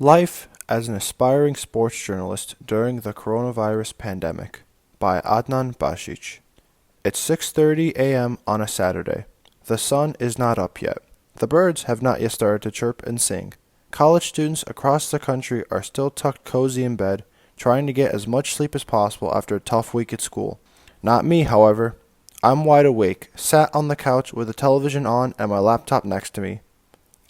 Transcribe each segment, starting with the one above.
Life as an Aspiring Sports Journalist During the Coronavirus Pandemic by Adnan. It's 6:30 a.m. on a Saturday. The sun is not up yet. The birds have not yet started to chirp and sing. College students across the country are still tucked cozy in bed, trying to get as much sleep as possible after a tough week at school. Not me, however. I'm wide awake, sat on the couch with the television on and my laptop next to me.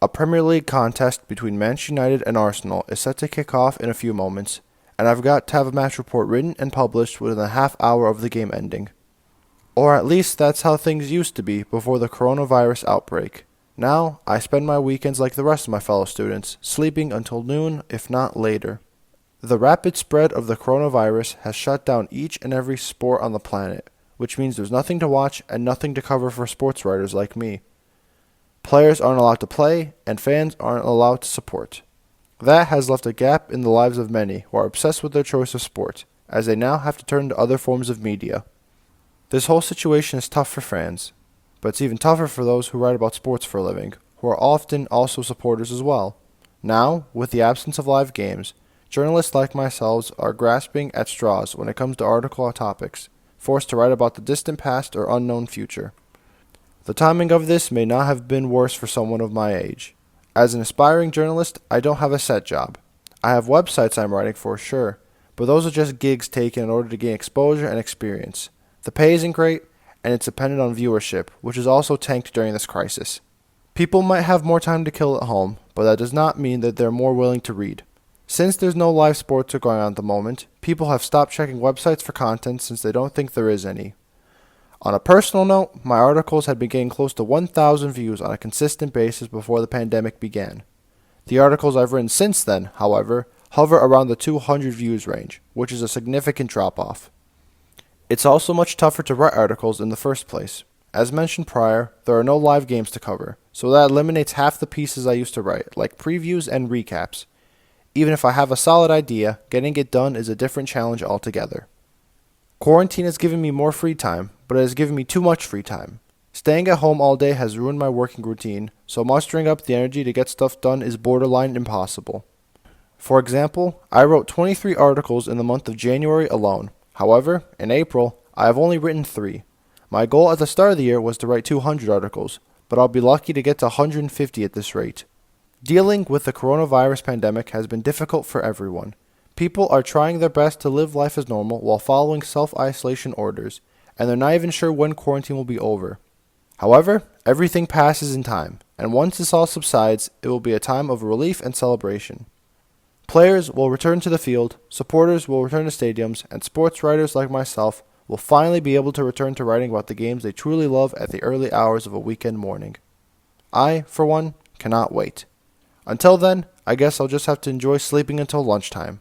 A Premier League contest between Manchester United and Arsenal is set to kick off in a few moments, and I've got to have a match report written and published within a half hour of the game ending. Or at least that's how things used to be before the coronavirus outbreak. Now, I spend my weekends like the rest of my fellow students, sleeping until noon, if not later. The rapid spread of the coronavirus has shut down each and every sport on the planet, which means there's nothing to watch and nothing to cover for sports writers like me. Players aren't allowed to play, and fans aren't allowed to support. That has left a gap in the lives of many who are obsessed with their choice of sport, as they now have to turn to other forms of media. This whole situation is tough for fans, but it's even tougher for those who write about sports for a living, who are often also supporters as well. Now, with the absence of live games, journalists like myself are grasping at straws when it comes to article topics, forced to write about the distant past or unknown future. The timing of this may not have been worse for someone of my age. As an aspiring journalist, I don't have a set job. I have websites I'm writing for, sure, but those are just gigs taken in order to gain exposure and experience. The pay isn't great, and it's dependent on viewership, which is also tanked during this crisis. People might have more time to kill at home, but that does not mean that they're more willing to read. Since there's no live sports going on at the moment, people have stopped checking websites for content since they don't think there is any. On a personal note, my articles had been getting close to 1,000 views on a consistent basis before the pandemic began. The articles I've written since then, however, hover around the 200 views range, which is a significant drop-off. It's also much tougher to write articles in the first place. As mentioned prior, there are no live games to cover, so that eliminates half the pieces I used to write, like previews and recaps. Even if I have a solid idea, getting it done is a different challenge altogether. Quarantine has given me more free time, but it has given me too much free time. Staying at home all day has ruined my working routine, so mustering up the energy to get stuff done is borderline impossible. For example, I wrote 23 articles in the month of January alone. However, in April, I have only written 3. My goal at the start of the year was to write 200 articles, but I'll be lucky to get to 150 at this rate. Dealing with the coronavirus pandemic has been difficult for everyone. People are trying their best to live life as normal while following self-isolation orders, and they're not even sure when quarantine will be over. However, everything passes in time, and once this all subsides, it will be a time of relief and celebration. Players will return to the field, supporters will return to stadiums, and sports writers like myself will finally be able to return to writing about the games they truly love at the early hours of a weekend morning. I, for one, cannot wait. Until then, I guess I'll just have to enjoy sleeping until lunchtime.